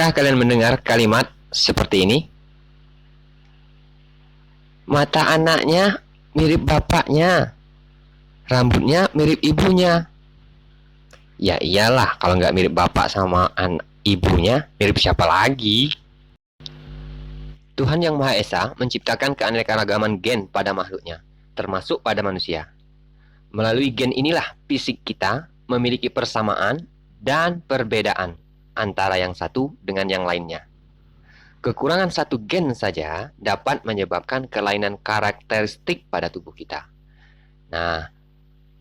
Pernahkah kalian mendengar kalimat seperti ini? Mata anaknya mirip bapaknya, rambutnya mirip ibunya. Ya iyalah, kalau nggak mirip bapak sama ibunya, mirip siapa lagi? Tuhan Yang Maha Esa menciptakan keanekaragaman gen pada makhluknya, termasuk pada manusia. Melalui gen inilah fisik kita memiliki persamaan dan perbedaan antara yang satu dengan yang lainnya. Kekurangan satu gen saja dapat menyebabkan kelainan karakteristik pada tubuh kita. Nah,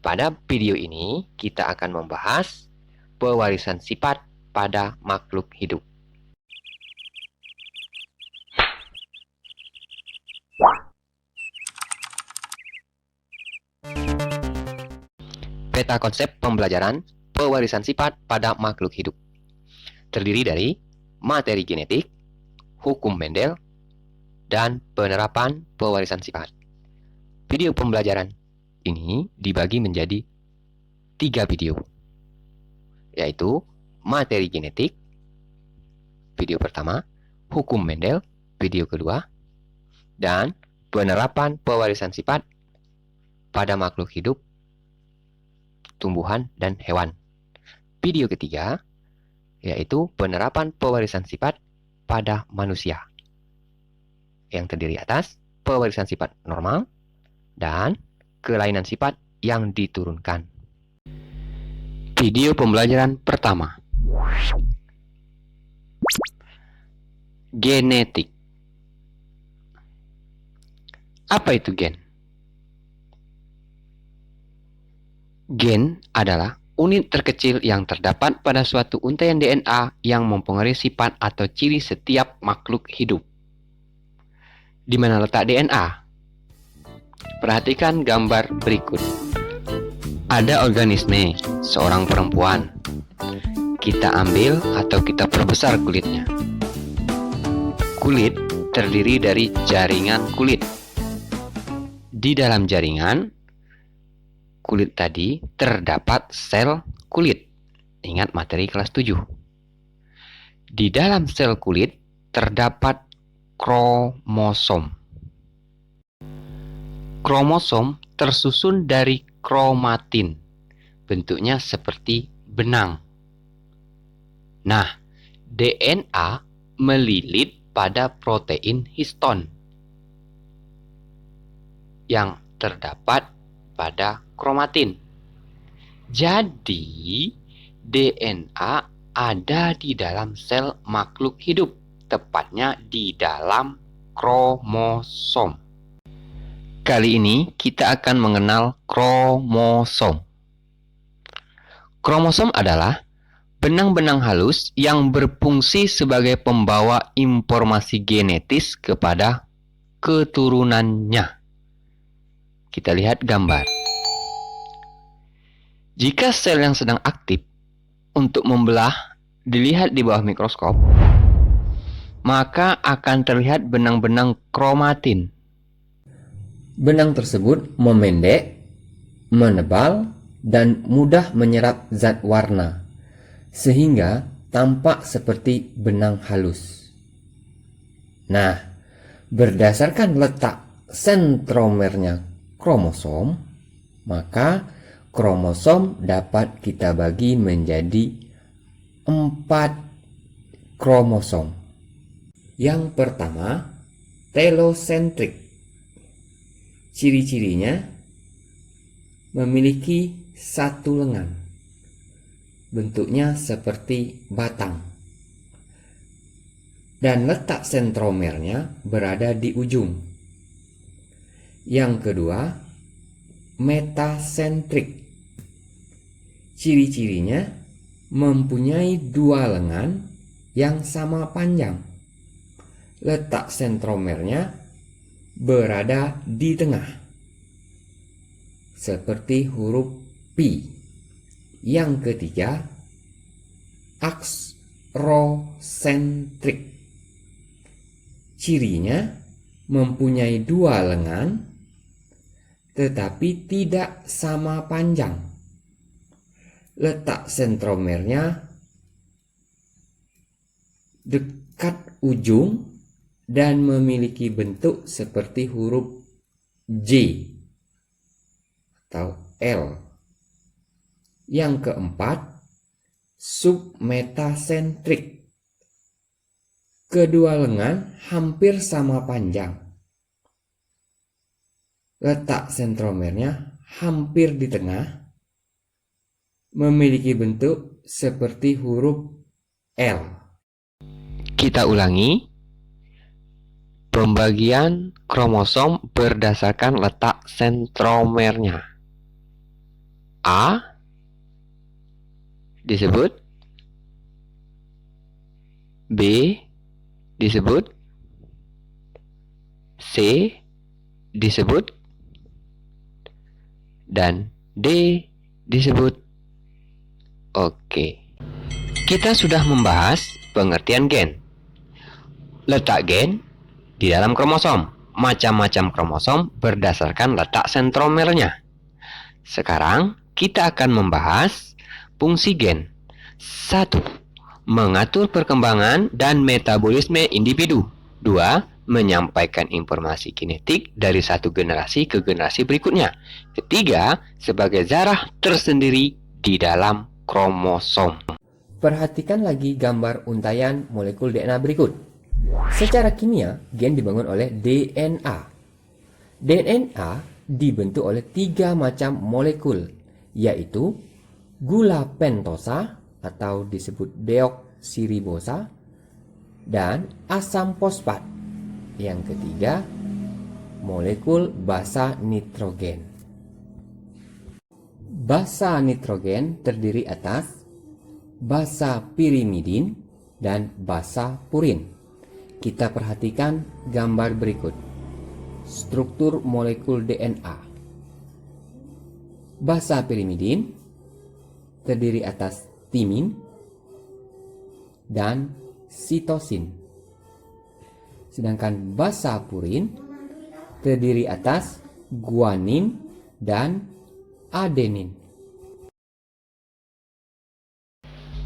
pada video ini kita akan membahas pewarisan sifat pada makhluk hidup. Peta konsep pembelajaran pewarisan sifat pada makhluk hidup terdiri dari materi genetik, hukum Mendel, dan penerapan pewarisan sifat. Video pembelajaran ini dibagi menjadi 3 video, yaitu materi genetik, video pertama, hukum Mendel, video kedua, dan penerapan pewarisan sifat pada makhluk hidup, tumbuhan, dan hewan. Video ketiga, yaitu penerapan pewarisan sifat pada manusia, yang terdiri atas pewarisan sifat normal dan kelainan sifat yang diturunkan. Video pembelajaran pertama. Genetik. Apa itu gen? Gen adalah unit terkecil yang terdapat pada suatu untaian DNA yang mempengaruhi sifat atau ciri setiap makhluk hidup. Di mana letak DNA? Perhatikan gambar berikut. Ada organisme, seorang perempuan. Kita ambil atau kita perbesar kulitnya. Kulit terdiri dari jaringan kulit. Di dalam jaringan kulit tadi terdapat sel kulit. Ingat materi kelas 7. Di dalam sel kulit terdapat kromosom. Kromosom tersusun dari kromatin. Bentuknya seperti benang. Nah, DNA melilit pada protein histon yang terdapat pada kromatin. Jadi, DNA ada di dalam sel makhluk hidup, tepatnya di dalam kromosom. Kali ini kita akan mengenal kromosom. Kromosom adalah benang-benang halus yang berfungsi sebagai pembawa informasi genetis kepada keturunannya. Kita lihat gambar. Jika sel yang sedang aktif untuk membelah dilihat di bawah mikroskop, maka akan terlihat benang-benang kromatin. Benang tersebut memendek, menebal, dan mudah menyerap zat warna, sehingga tampak seperti benang halus. Nah, berdasarkan letak sentromernya kromosom, maka kromosom dapat kita bagi menjadi 4 kromosom. Yang pertama, telosentrik. Ciri-cirinya memiliki 1 lengan. Bentuknya seperti batang. Dan letak sentromernya berada di ujung. Yang kedua, metasentrik. Ciri-cirinya mempunyai 2 lengan yang sama panjang. Letak sentromernya berada di tengah, seperti huruf Pi. Yang ketiga, aksosentrik. Cirinya mempunyai 2 lengan, tetapi tidak sama panjang. Letak sentromernya dekat ujung dan memiliki bentuk seperti huruf J atau L. Yang keempat, submetasentrik. Kedua lengan hampir sama panjang. Letak sentromernya hampir di tengah, memiliki bentuk seperti huruf L. Kita ulangi. Pembagian kromosom berdasarkan letak sentromernya. A disebut, B disebut, C disebut, dan D disebut. Oke. Kita sudah membahas pengertian gen. Letak gen di dalam kromosom. Macam-macam kromosom berdasarkan letak sentromernya. Sekarang kita akan membahas fungsi gen. 1. Mengatur perkembangan dan metabolisme individu. 2. Menyampaikan informasi kinetik dari satu generasi ke generasi berikutnya. Ketiga, sebagai zarah tersendiri di dalam kromosom. Perhatikan lagi gambar untaian molekul DNA berikut. Secara kimia, gen dibangun oleh DNA. DNA dibentuk oleh 3 macam molekul, yaitu gula pentosa atau disebut deoksiribosa dan asam fosfat. Yang ketiga, molekul basa nitrogen. Basa nitrogen terdiri atas basa pirimidin dan basa purin. Kita perhatikan gambar berikut. Struktur molekul DNA. Basa pirimidin terdiri atas timin dan sitosin. Sedangkan basa purin terdiri atas guanin dan adenin.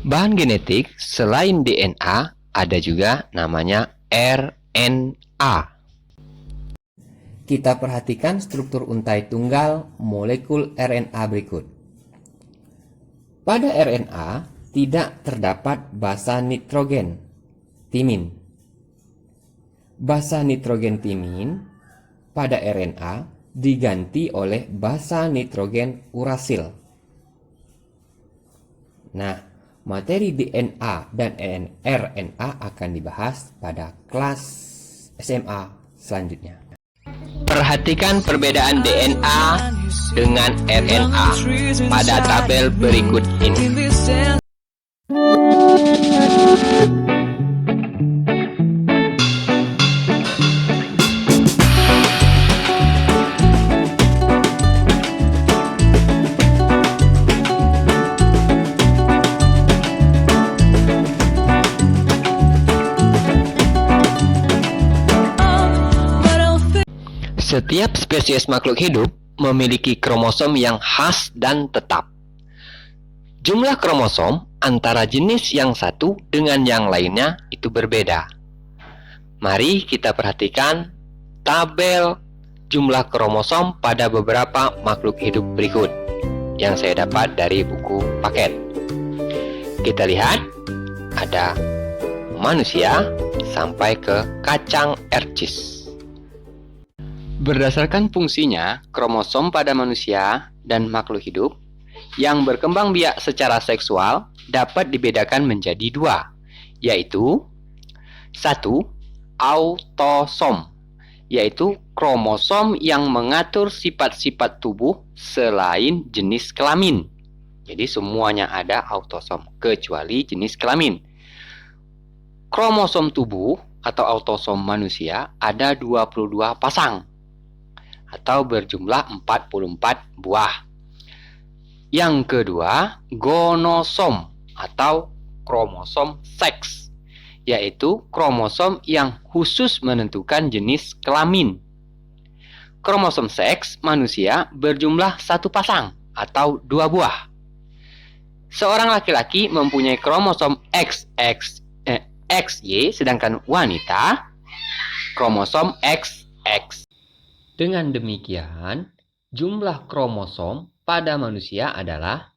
Bahan genetik selain DNA ada juga namanya RNA. Kita perhatikan struktur untai tunggal molekul RNA berikut. Pada RNA tidak terdapat basa nitrogen timin. Basa nitrogen timin pada RNA diganti oleh basa nitrogen urasil. Nah, materi DNA dan RNA akan dibahas pada kelas SMA selanjutnya. Perhatikan perbedaan DNA dengan RNA pada tabel berikut ini. Setiap spesies makhluk hidup memiliki kromosom yang khas dan tetap. Jumlah kromosom antara jenis yang satu dengan yang lainnya itu berbeda. Mari kita perhatikan tabel jumlah kromosom pada beberapa makhluk hidup berikut yang saya dapat dari buku paket. Kita lihat ada manusia sampai ke kacang ercis. Berdasarkan fungsinya, kromosom pada manusia dan makhluk hidup yang berkembang biak secara seksual dapat dibedakan menjadi 2, yaitu 1. Autosom, yaitu kromosom yang mengatur sifat-sifat tubuh selain jenis kelamin. Jadi semuanya ada autosom, kecuali jenis kelamin. Kromosom tubuh atau autosom manusia ada 22 pasang, atau berjumlah 44 buah. Yang kedua, gonosom atau kromosom seks, yaitu kromosom yang khusus menentukan jenis kelamin. Kromosom seks manusia berjumlah 1 pasang atau 2 buah. Seorang laki-laki mempunyai kromosom XY, sedangkan wanita kromosom XX. Dengan demikian, jumlah kromosom pada manusia adalah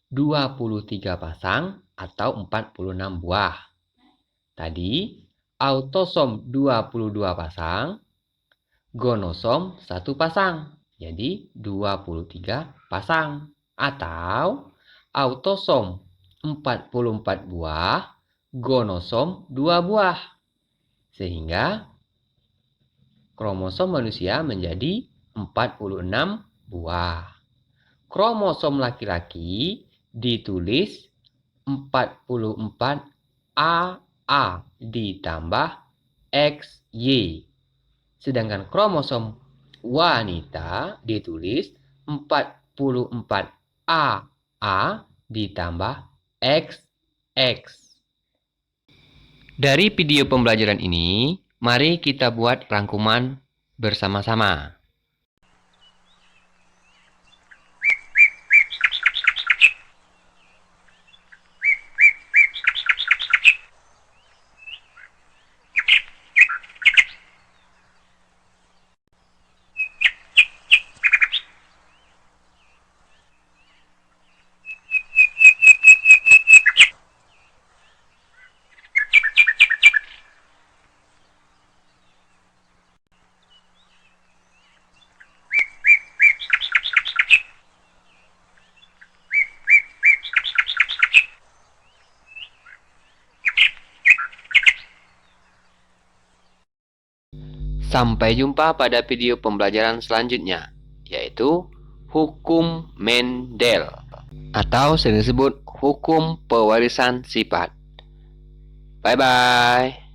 23 pasang atau 46 buah. Tadi, autosom 22 pasang, gonosom 1 pasang. Jadi 23 pasang. Atau autosom 44 buah, gonosom 2 buah. Sehingga kromosom manusia menjadi 46 buah. Kromosom laki-laki ditulis 44 AA ditambah XY. Sedangkan kromosom wanita ditulis 44 AA ditambah XX. Dari video pembelajaran ini, mari kita buat rangkuman bersama-sama. Sampai jumpa pada video pembelajaran selanjutnya, yaitu hukum Mendel atau sering disebut hukum pewarisan sifat. Bye-bye.